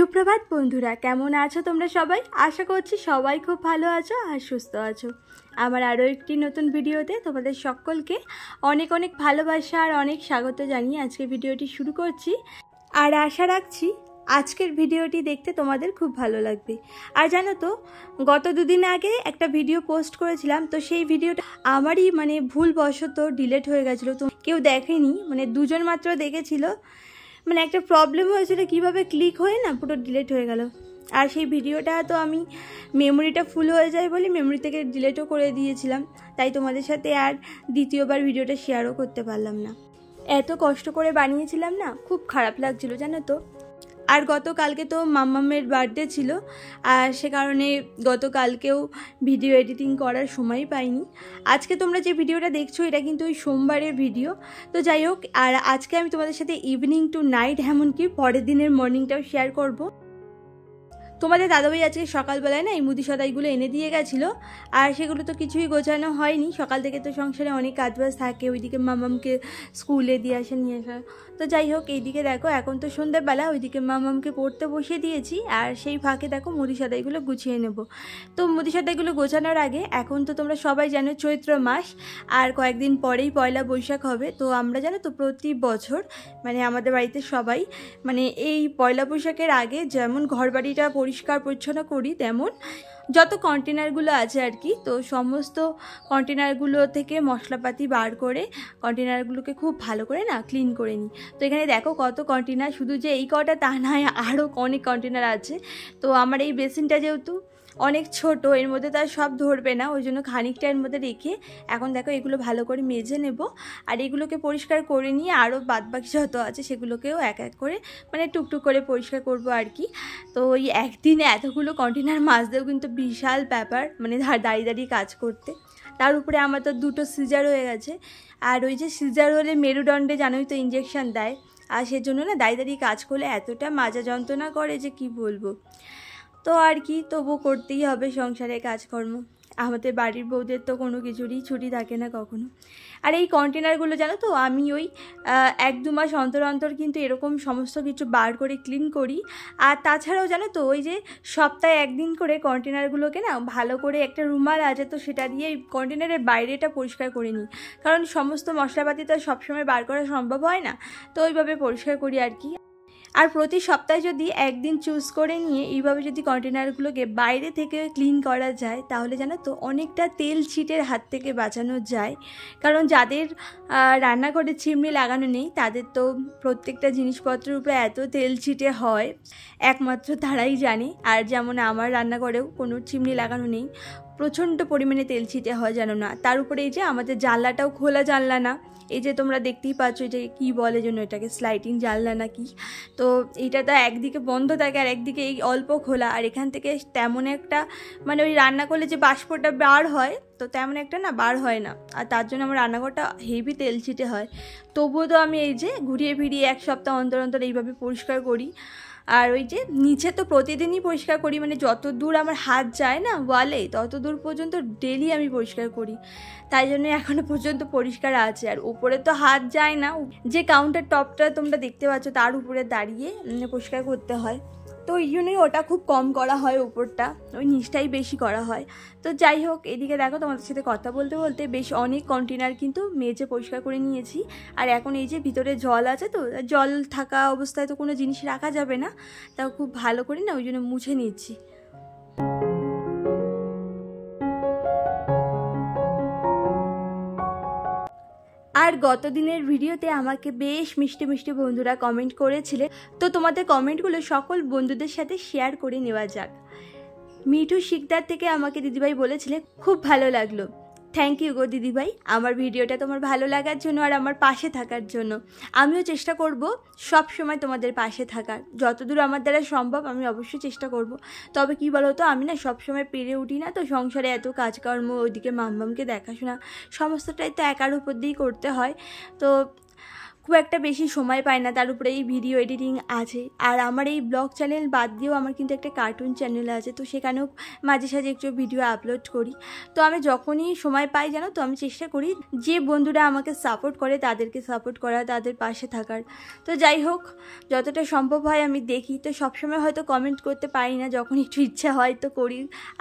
সুপ্রভাত বন্ধুরা, কেমন আছো তোমরা সবাই? আশা করছি সবাই খুব ভালো আছো আর সুস্থ আছো। আমার আরও একটি নতুন ভিডিওতে তোমাদের সকলকে অনেক অনেক ভালোবাসা আর অনেক স্বাগত জানিয়ে আজকে ভিডিওটি শুরু করছি। আর আশা রাখছি আজকের ভিডিওটি দেখতে তোমাদের খুব ভালো লাগবে। আর জানো তো, গত দুদিন আগে একটা ভিডিও পোস্ট করেছিলাম, তো সেই ভিডিওটা আমারই ভুলবশত ডিলিট হয়ে গেছিলো। তো কেউ দেখেনি, দুজন মাত্র দেখেছিল। একটা প্রবলেম হয়েছিল, কিভাবে ক্লিক হয়ে না পুরো ডিলিট হয়ে গেল। আর সেই ভিডিওটা তো আমি মেমোরিটা ফুল হয়ে যায় বলে মেমোরি থেকে ডিলিটও করে দিয়েছিলাম, তাই তোমাদের সাথে আর দ্বিতীয়বার ভিডিওটা শেয়ারও করতে পারলাম না। এত কষ্ট করে বানিয়েছিলাম না, খুব খারাপ লাগছিল জানো তো। আর গতকালকে তো মাম্মামের বার্থডে ছিল, আর সে কারণে গতকালকেও ভিডিও এডিটিং করার সময় পাইনি। আজকে তোমরা যে ভিডিওটা দেখছো এটা কিন্তু ওই সোমবারের ভিডিও। তো যাই হোক, আর আজকে আমি তোমাদের সাথে ইভিনিং টু নাইট, এমনকি পরের দিনের মর্নিংটাও শেয়ার করব। তোমাদের দাদাভাই আজকে সকালবেলায় না এই মুদি সদাইগুলো এনে দিয়ে গেছিলো, আর সেগুলো তো কিছুই গোছানো হয়নি। সকাল থেকে তো সংসারে অনেক কাজবাজ থাকে, ওইদিকে মামামকে স্কুলে দিয়ে আসা নিয়ে আসা। তো যাই হোক, এইদিকে দেখো এখন তো সন্ধ্যাবেলা, ওইদিকে মামামকে পড়তে বসিয়ে দিয়েছি, আর সেই ফাঁকে দেখো মুদি সদাইগুলো গুছিয়ে নেব। তো মুদি সদাইগুলো গোছানোর আগে, এখন তো তোমরা সবাই জানো চৈত্র মাস, আর কয়েকদিন পরেই পয়লা বৈশাখ হবে। তো আমরা জানো তো প্রতি বছর আমাদের বাড়িতে সবাই এই পয়লা বৈশাখের আগে যেমন ঘর বাড়িটা পরিষ্কার পরিচ্ছন্ন করি, তেমন যত কন্টেনারগুলো আছে আর কি, তো সমস্ত কন্টেনারগুলো থেকে মশলাপাতি বার করে কন্টেনারগুলোকে খুব ভালো করে না ক্লিন করে নিই। তো এখানে দেখো কত কন্টেনার, শুধু যে এই কটা তা নয়, আরও অনেক কন্টেনার আছে। তো আমার এই বেসিনটা যেহেতু অনেক ছোট, এর মধ্যে তার সব ধরবে না, ওই জন্য খানিকটা এর মধ্যে রেখে এখন দেখো এগুলো ভালো করে মেজে নেব। আর এগুলোকে পরিষ্কার করে নিয়ে আরও বাদবাকি যত আছে সেগুলোকেও এক এক করে টুকটুক করে পরিষ্কার করব আর কি। তো ওই একদিনে এতগুলো কন্টেনার মাজতেও কিন্তু বিশাল ব্যাপার, দাঁড়িয়ে দাঁড়িয়ে কাজ করতে। তার উপরে আমার তো দুটো সিজার হয়ে গেছে, আর ওই যে সিজার হলে মেরুদণ্ডে জানোই তো ইঞ্জেকশন দেয়, আর সেজন্য না দাঁড়িয়ে দাঁড়িয়ে কাজ করলে এতটা মাজা যন্ত্রণা করে যে কি বলবো। তো আর কি, তবু করতেই হবে সংসারের কাজকর্ম। আমাদের বাড়ির বউদের তো কোনো কিছুরই ছুটি থাকে না কখনো। আর এই কন্টেনারগুলো জানো তো, আমি ওই 1-2 মাস অন্তর অন্তর কিন্তু এরকম সমস্ত কিছু বার করে ক্লিন করি। আর তাছাড়াও জানো তো, ওই যে সপ্তাহে একদিন করে কন্টেনারগুলোকে না ভালো করে, একটা রুমাল আছে তো সেটা দিয়ে এই কন্টেনারের বাইরেটা পরিষ্কার করে নিই, কারণ সমস্ত মশলাপাতি তো সবসময় বার করা সম্ভব হয় না। তো ওইভাবে পরিষ্কার করি আর কি। আর প্রতি সপ্তাহে যদি একদিন চুজ করে নিয়ে এইভাবে যদি কন্টেনারগুলোকে বাইরে থেকে ক্লিন করা যায়, তাহলে জানো তো অনেকটা তেল ছিটের হাত থেকে বাঁচানো যায়। কারণ যাদের রান্নাঘরে চিমনি লাগানো নেই, তাদের তো প্রত্যেকটা জিনিসপত্রের উপরে এত তেল ছিটে হয়, একমাত্র তারাই জানে। আর যেমন আমার রান্নাঘরেও কোনো চিমনি লাগানো নেই, প্রচণ্ড পরিমাণে তেল ছিটে হয় জানো না। তার উপরে এই যে আমাদের জানলাটাও খোলা জানলা না, এই যে তোমরা দেখতেই পাচ্ছ, এটা কী বলে যেন, এটাকে স্লাইডিং জানলা না কি। তো এইটা তো একদিকে বন্ধ থাকে আর একদিকে এই অল্প খোলা, আর এখান থেকে তেমন একটা ওই রান্না করলে যে বাষ্পটা বার হয়, তো তেমন একটা না বার হয় না। আর তার জন্য আমার রান্নাঘরটা হেভি তেল ছিটে হয়। তবুও তো আমি এই যে ঘুরিয়ে ফিরিয়ে 1 সপ্তাহ অন্তর অন্তর এইভাবে পরিষ্কার করি। আর ওই যে নিচে তো প্রতিদিনই পরিষ্কার করি, যত দূর আমার হাত যায় না ওয়ালে, তত দূর পর্যন্ত ডেলি আমি পরিষ্কার করি, তাই জন্য এখনও পর্যন্ত পরিষ্কার আছে। আর উপরে তো হাত যায় না, যে কাউন্টার টপটা তোমরা দেখতে পাচ্ছ তার উপরে দাঁড়িয়ে পরিষ্কার করতে হয়। তো ওই জন্যই ওটা খুব কম করা হয়, উপরটা ওই নিচটাই বেশি করা হয়। তো যাই হোক, এদিকে দেখো তোমাদের সাথে কথা বলতে বলতে বেশ অনেক কন্টেনার কিন্তু মেজে পরিষ্কার করে নিয়েছি। আর এখন এই যে ভিতরে জল আছে, তো জল থাকা অবস্থায় তো কোনো জিনিস রাখা যাবে না, তাও খুব ভালো করে না ওই জন্য মুছে নিচ্ছি। আর গত দিনের ভিডিওতে আমাকে বেশ মিষ্টি মিষ্টি বন্ধুরা কমেন্ট করেছিলে, তো তোমাদের কমেন্টগুলো সকল বন্ধুদের সাথে শেয়ার করে নেওয়া যাক। মিঠু শিকদার থেকে আমাকে দিদিভাই বলেছিলে খুব ভালো লাগলো। থ্যাংক ইউ গো দিদিভাই, আমার ভিডিওটা তোমার ভালো লাগার জন্য আর আমার পাশে থাকার জন্য। আমিও চেষ্টা করব সব সময় তোমাদের পাশে থাকার, যতদূর আমার দ্বারা সম্ভব আমি অবশ্যই চেষ্টা করব। তবে কি বলো তো, আমি না সবসময় পেরে উঠি না, তো সংসারে এত কাজকর্ম, ওইদিকে মাম্মামকে দেখাশোনা, সমস্তটাই তো একার উপর দিয়েই করতে হয়। তো খুব একটা বেশি সময় পাই না, তার উপরে এই ভিডিও এডিটিং আছে। আর আমার এই ব্লগ চ্যানেল বাদ দিয়েও আমার কিন্তু একটা কার্টুন চ্যানেল আছে, তো সেখানেও মাঝে সাঝে একটু ভিডিও আপলোড করি। তো আমি যখনই সময় পাই জানো তো আমি চেষ্টা করি যে বন্ধুরা আমাকে সাপোর্ট করে তাদেরকে সাপোর্ট করা, তাদের পাশে থাকার। তো যাই হোক, যতটা সম্ভব হয় আমি দেখি। তো সবসময় হয়তো কমেন্ট করতে পারি না, যখন একটু ইচ্ছা হয় তো করি,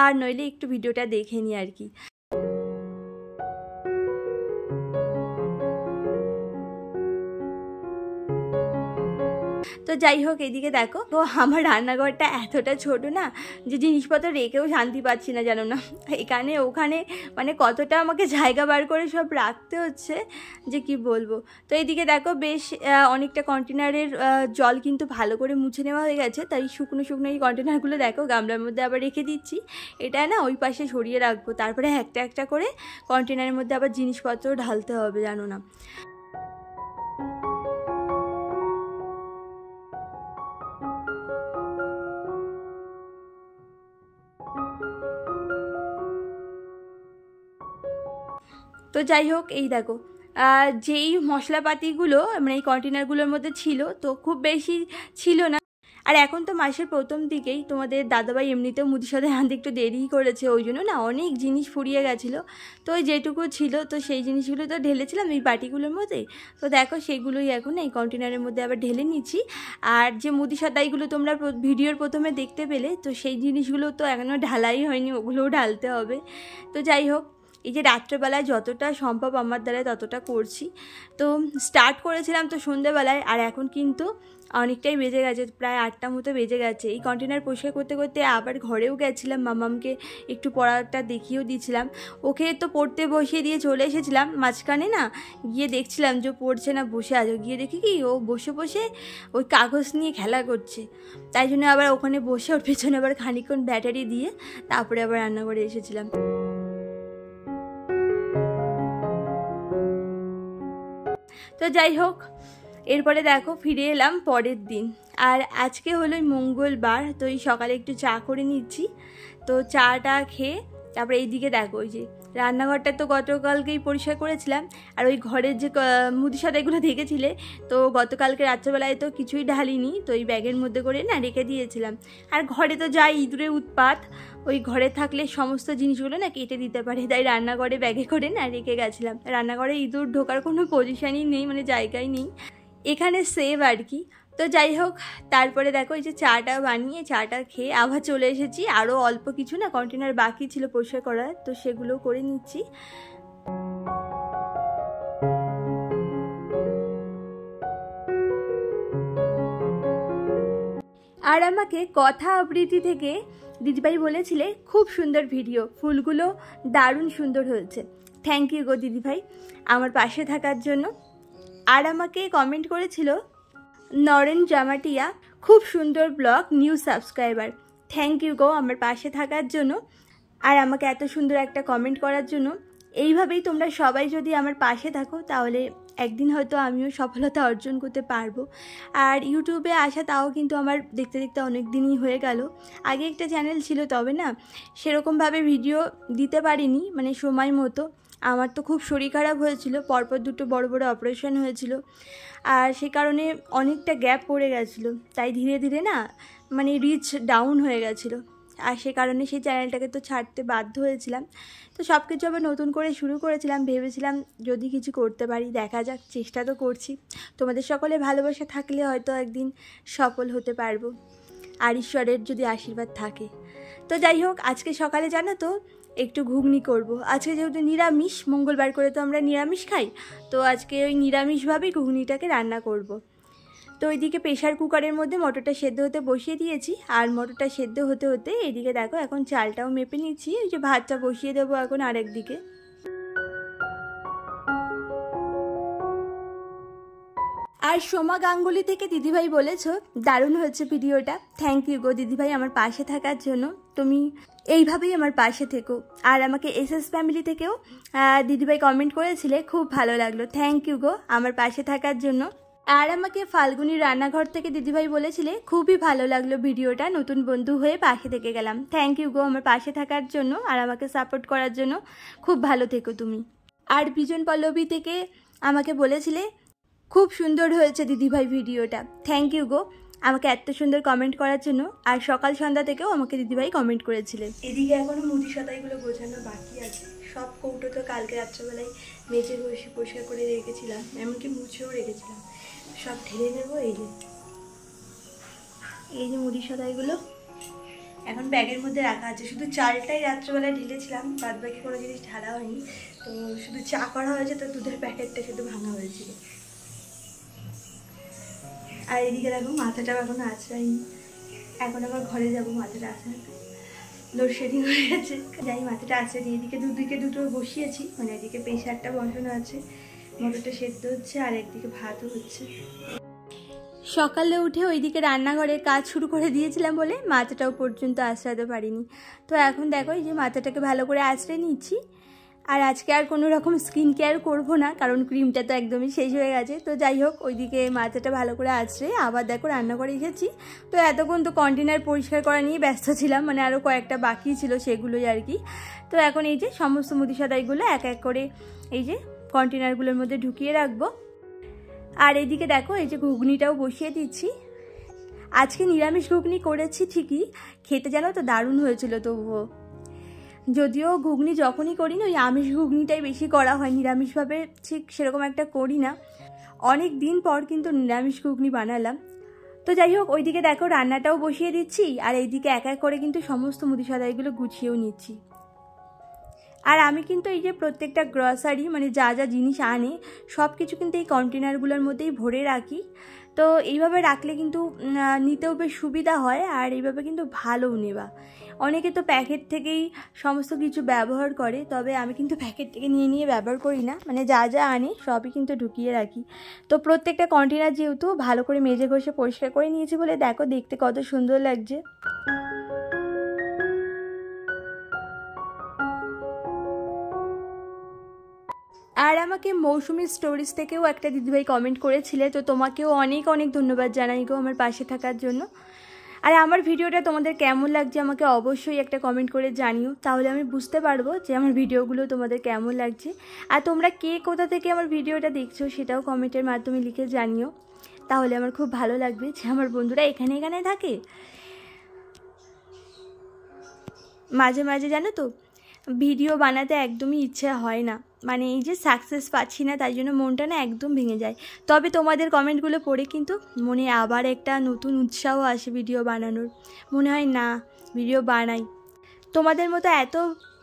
আর নইলে একটু ভিডিওটা দেখে নিই আর কি। তো যাই হোক, এদিকে দেখো, তো আমার রান্নাঘরটা এতটা ছোট না যে জিনিসপত্র রেখেও শান্তি পাচ্ছি না, জানো না। এখানে ওখানে মানে কতটা আমাকে জায়গা বার করে সব রাখতে হচ্ছে যে কি বলবো। তো এদিকে দেখো, বেশ অনেকটা কন্টেনারের জল কিন্তু ভালো করে মুছে নেওয়া হয়ে গেছে। তাই শুকনো শুকনো এই কন্টেনারগুলো দেখো গামলার মধ্যে আবার রেখে দিচ্ছি। এটা না ওই পাশে সরিয়ে রাখবো, তারপরে একটা একটা করে কন্টেনারের মধ্যে আবার জিনিসপত্র ঢালতে হবে, জানো না। তো যাই হোক, এই দেখো যেই মশলাপাতিগুলো মানে এই কন্টেনারগুলোর মধ্যে ছিল, তো খুব বেশি ছিল না। আর এখন তো মাসের প্রথম দিকেই তোমাদের দাদাভাই এমনিতেও মুদির সাথে আনতে একটু দেরিই করেছে, ওই জন্য না অনেক জিনিস ফুরিয়ে গেছিলো। তো ওই যেটুকু ছিল তো সেই জিনিসগুলো তো ঢেলেছিলাম এই বাটিগুলোর মধ্যে। তো দেখো সেগুলোই এখন এই কন্টেনারের মধ্যে আবার ঢেলে নিচ্ছি। আর যে মুদি সাদাইগুলো তোমরা ভিডিওর প্রথমে দেখতে পেলে, তো সেই জিনিসগুলো তো এখনও ঢালাই হয়নি, ওগুলোও ঢালতে হবে। তো যাই হোক, এই যে রাত্রেবেলায় যতটা সম্ভব আমার দ্বারা ততটা করছি। তো স্টার্ট করেছিলাম তো সন্ধ্যেবেলায়, আর এখন কিন্তু অনেকটাই বেজে গেছে, প্রায় 8টা মতো বেজে গেছে। এই কন্টেনার পরিষ্কার করতে করতে আবার ঘরেও গেছিলাম, মামামকে একটু পড়াটা দেখিয়েও দিয়েছিলাম। ওকে তো পড়তে বসিয়ে দিয়ে চলে এসেছিলাম, মাঝখানে না গিয়ে দেখছিলাম যে পড়ছে না, বসে আছে। গিয়ে দেখি কি ও বসে বসে ওই কাগজ নিয়ে খেলা করছে। তাই জন্য আবার ওখানে বসে ওর পেছনে আবার খানিকক্ষণ ব্যাটারি দিয়ে তারপরে আবার রান্নাঘরে এসেছিলাম। তো যাই হোক, এরপরে দেখো ফিরে এলাম পরের দিন। আর আজকে হলো মঙ্গলবার, তো এই সকালে একটু চা করে নিচ্ছি। তো চাটা খেয়ে তারপরে এইদিকে দেখো, ওই যে রান্নাঘরটা তো গতকালকেই পরিষ্কার করেছিলাম। আর ওই ঘরের যে মুদি সাদাইগুলো দেখেছিলে, তো গতকালকে রাত্রেবেলায় তো কিছুই ঢালিনি, তো ওই ব্যাগের মধ্যে করে না রেখে দিয়েছিলাম। আর ঘরে তো যাই ইঁদুরের উৎপাত, ওই ঘরে থাকলে সমস্ত জিনিসগুলো না কেটে দিতে পারে, তাই রান্নাঘরে ব্যাগে করে না রেখে গেছিলাম। রান্নাঘরে ইঁদুর ঢোকার কোনো পজিশনই নেই, মানে জায়গায় নেই, এখানে সেভ আর কি। তো যাই হোক, তারপরে দেখো এই যে চাটা বানিয়ে চাটা খেয়ে আবার চলে এসেছি। আরও অল্প কিছু না কন্টেনার বাকি ছিল পরিষ্কার করার, তো সেগুলো করে নিচ্ছি। আর আমাকে কথা আবৃত্তি থেকে দিদিভাই বলেছিলে খুব সুন্দর ভিডিও, ফুলগুলো দারুণ সুন্দর হয়েছে। থ্যাংক ইউ গো দিদিভাই আমার পাশে থাকার জন্য। আর আমাকে কমেন্ট করেছিল নরেন জামাটিয়া, খুব সুন্দর blog, new subscriber. Thank you গো আমার পাশে থাকার জন্য আর আমাকে এত সুন্দর একটা কমেন্ট করার জন্য। এইভাবেই তোমরা সবাই যদি আমার পাশে থাকো তাহলে একদিন হয়তো আমিও সফলতা অর্জন করতে পারবো। আর ইউটিউবে আসা তাও কিন্তু আমার দেখতে দেখতে অনেক দিনই হয়ে গেল। আগে একটা চ্যানেল ছিল, তবে না সেরকমভাবে ভিডিও দিতে পারিনি, মানে সময় মতো। আমার তো খুব শরীর খারাপ হয়েছিল, পরপর দুটো বড় বড় অপারেশন হয়েছিল, আর সে কারণে অনেকটা গ্যাপ পড়ে গেছিলো। তাই ধীরে ধীরে না মানে রিচ ডাউন হয়ে গেছিলো, আর সে কারণে সেই চ্যানেলটাকে তো ছাড়তে বাধ্য হয়েছিলাম। তো সব কিছু আবার নতুন করে শুরু করেছিলাম, ভেবেছিলাম যদি কিছু করতে পারি, দেখা যাক, চেষ্টা তো করছি। তোমাদের সকলে ভালোবাসা থাকলে হয়তো একদিন সফল হতে পারবো, আর ঈশ্বরের যদি আশীর্বাদ থাকে। তো যাই হোক, আজকে সকালে জানো তো একটু ঘুগনি করব। আজকে যেহেতু নিরামিষ, মঙ্গলবার করে তো আমরা নিরামিষ খাই, তো আজকে ওই নিরামিষভাবেই ঘুগনিটাকে রান্না করব। তো ওইদিকে প্রেশার কুকারের মধ্যে মটরটা সেদ্ধ হতে বসিয়ে দিয়েছি, আর মটরটা সেদ্ধ হতে হতে এদিকে দেখো এখন চালটাও মেপে নিচ্ছি। ওই যে ভাতটা বসিয়ে দেবো এখন আরেকদিকে। আর সোমা গাঙ্গুলি থেকে দিদিভাই বলেছ দারুণ হয়েছে ভিডিওটা। থ্যাংক ইউ গো দিদিভাই আমার পাশে থাকার জন্য, তুমি এইভাবেই আমার পাশে থেকো। আর আমাকে এসএস ফ্যামিলি থেকেও দিদিভাই কমেন্ট করেছিলে, খুব ভালো লাগলো। থ্যাংক ইউ গো আমার পাশে থাকার জন্য। আর আমাকে ফাল্গুনির রান্নাঘর থেকে দিদিভাই বলেছিলে খুবই ভালো লাগলো ভিডিওটা, নতুন বন্ধু হয়ে পাশে থেকে গেলাম। থ্যাংক ইউ গো আমার পাশে থাকার জন্য আর আমাকে সাপোর্ট করার জন্য, খুব ভালো থেকো তুমি। আর বিজন পল্লবী থেকে আমাকে বলেছিলে খুব সুন্দর হয়েছে দিদিভাই ভিডিওটা, থ্যাংক ইউ গো আমাকে এত সুন্দর কমেন্ট করার জন্য। আর সকাল সন্ধ্যা থেকেও আমাকে দিদিভাই কমেন্ট করেছিলেন। এদিকে এখনও মুদি সদাইগুলো গোছানো বাকি আছে। সব কৌটো তো কালকে রাত্রেবেলায় মেজে বসে পরিষ্কার করে রেখেছিলাম, এমনকি মুছেও রেখেছিলাম। সব ঢেলে নেবো। এই যে মুদি সদাইগুলো এখন ব্যাগের মধ্যে রাখা আছে। শুধু চালটাই রাত্রেবেলায় ঢেলেছিলাম, বাদ বাকি কোনো জিনিস ঢালা হয়নি। তো শুধু চা করা হয়েছে, তো দুধের প্যাকেটটা শুধু ভাঙা হয়েছিল। আর এদিকে দেখো মাথাটাও এখনো আঁচড়াইনি, এখন আবার ঘরে যাবো মাথাটা আঁচড়াতে। লোডশেডিং হয়ে গেছে, যাই মাথাটা আঁচড়ে দিই। এদিকে দুটো বসিয়েছি, মানে এদিকে প্রেশারটা বসানো আছে, মটরটা সেদ্ধ হচ্ছে, আর একদিকে ভাতও হচ্ছে। সকালে উঠে ওইদিকে রান্নাঘরের কাজ শুরু করে দিয়েছিলাম বলে মাথাটাও পর্যন্ত আঁচড়াতে পারিনি। তো এখন দেখো এই যে মাথাটাকে ভালো করে আঁচড়ে নিচ্ছি। আর আজকে আর কোনো রকম স্কিন কেয়ার করবো না, কারণ ক্রিমটা তো একদমই শেষ হয়ে গেছে। তো যাই হোক, ওইদিকে মাথাটা ভালো করে আঁচড়ে আবার দেখো রান্নাঘরে এসেছি। তো এতক্ষণ তো কন্টেনার পরিষ্কার করা নিয়ে ব্যস্ত ছিলাম, মানে আরও কয়েকটা বাকি ছিল সেগুলোই আর কি। তো এখন এই যে সমস্ত মুদি সদাইগুলো এক এক করে এই যে কন্টেনারগুলোর মধ্যে ঢুকিয়ে রাখবো। আর এইদিকে দেখো এই যে ঘুগনিটাও বসিয়ে দিচ্ছি। আজকে নিরামিষ ঘুগনি করেছি ঠিকই, খেতে জানো তো দারুণ হয়েছিল। তবুও যদিও ঘুগনি যখনই করি না, ওই আমিষ ঘুগনিটাই বেশি করা হয়, নিরামিষভাবে ঠিক সেরকম একটা করি না। অনেক দিন পর কিন্তু নিরামিষ ঘুগনি বানালাম। তো যাই হোক, ওইদিকে দেখো রান্নাটাও বসিয়ে দিচ্ছি, আর এইদিকে এক এক করে কিন্তু সমস্ত মুদি সদাইগুলো গুছিয়েও নিচ্ছি। আর আমি কিন্তু এই যে প্রত্যেকটা গ্রসারি, মানে যা যা জিনিস আনে সব কিছু কিন্তু এই কন্টেনারগুলোর মধ্যেই ভরে রাখি। তো এইভাবে রাখলে কিন্তু নিতেও বেশ সুবিধা হয়, আর এইভাবে কিন্তু ভালোও নেওয়া। অনেকে তো প্যাকেট থেকেই সমস্ত কিছু ব্যবহার করে, তবে আমি কিন্তু প্যাকেট থেকে নিয়ে ব্যবহার করি না, মানে যা যা আনি সবই কিন্তু ঢুকিয়ে রাখি। তো প্রত্যেকটা কন্টেনার যেহেতু ভালো করে মেজে ঘষে পরিষ্কার করে নিয়েছি বলে দেখো দেখতে কত সুন্দর লাগছে। আর আমাকে মৌসুমি স্টোরিজ থেকেও একটা দিদিভাই কমেন্ট করেছিলে, তো তোমাকেও অনেক অনেক ধন্যবাদ জানাই গো আমার পাশে থাকার জন্য। আর আমার ভিডিওটা তোমাদের কেমন লাগছে আমাকে অবশ্যই একটা কমেন্ট করে জানিও, তাহলে আমি বুঝতে পারবো যে আমার ভিডিওগুলো তোমাদের কেমন লাগছে। আর তোমরা কে কোথা থেকে আমার ভিডিওটা দেখছো সেটাও কমেন্টের মাধ্যমে লিখে জানিও, তাহলে আমার খুব ভালো লাগবে যে আমার বন্ধুরা এখানে থাকে। মাঝে মাঝে জানো তো ভিডিও বানাতে একদমই ইচ্ছা হয় না, মানে এই যে সাকসেস পাচ্ছি না, তাই জন্য মনটা না একদম ভেঙে যায়। তবে তোমাদের কমেন্টগুলো পড়ে কিন্তু মনে আবার একটা নতুন উৎসাহ আসে ভিডিও বানানোর। মনে হয় না ভিডিও বানাই। তোমাদের মতো এত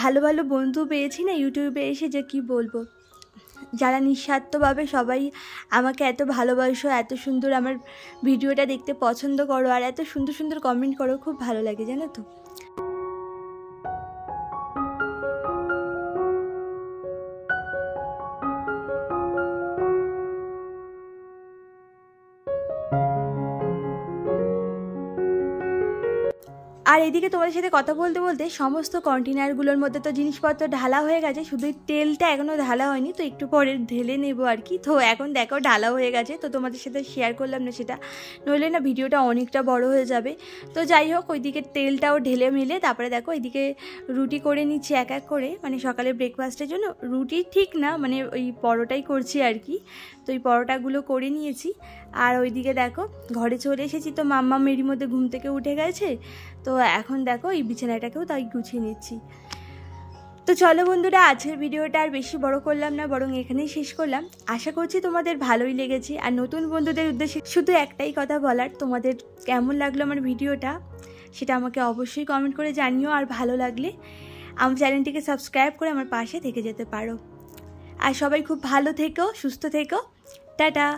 ভালো ভালো বন্ধু পেয়েছি না ইউটিউবে এসে, যে কি বলবো। যারা নিঃস্বার্থভাবে সবাই আমাকে এত ভালোবাসো, এত সুন্দর আমার ভিডিওটা দেখতে পছন্দ করো, আর এত সুন্দর সুন্দর কমেন্ট করো, খুব ভালো লাগে জানো তো। আর এদিকে তোমাদের সাথে কথা বলতে বলতে সমস্ত কন্টেনারগুলোর মধ্যে তো জিনিসপত্র ঢালা হয়ে গেছে, শুধু তেলটা এখনও ঢালা হয়নি, তো একটু পরে ঢেলে নেবো আর কি। তো এখন দেখো ঢালা হয়ে গেছে, তো তোমাদের সাথে শেয়ার করলাম না সেটা, নইলে না ভিডিওটা অনেকটা বড় হয়ে যাবে। তো যাই হোক, ওইদিকে তেলটাও ঢেলে মিলে তারপরে দেখো এইদিকে রুটি করে নিচ্ছি এক এক করে, মানে সকালে ব্রেকফাস্টের জন্য। রুটি ঠিক না, মানে ওই পরোটাই করছি আর কি। তো এই পরোটাগুলো করে নিয়েছি। আর ওইদিকে দেখো ঘরে চলে এসেছি, তো মাম্মা মেরির মধ্যে ঘুম থেকে উঠে গেছে। তো এখন দেখো এই বিছানাটাকেও তাই গুছিয়ে নিচ্ছি। তো চলো বন্ধুরা, আজকের ভিডিওটা আর বেশি বড় করলাম না, বরং এখানেই শেষ করলাম। আশা করছি তোমাদের ভালোই লেগেছে। আর নতুন বন্ধুদের উদ্দেশ্যে শুধু একটাই কথা বলার, তোমাদের কেমন লাগলো আমার ভিডিওটা সেটা আমাকে অবশ্যই কমেন্ট করে জানিও। আর ভালো লাগলে আমার চ্যানেলটিকে সাবস্ক্রাইব করে আমার পাশে থেকে যেতে পারো। আর সবাই খুব ভালো থেকো, সুস্থ থেকো, টাটা।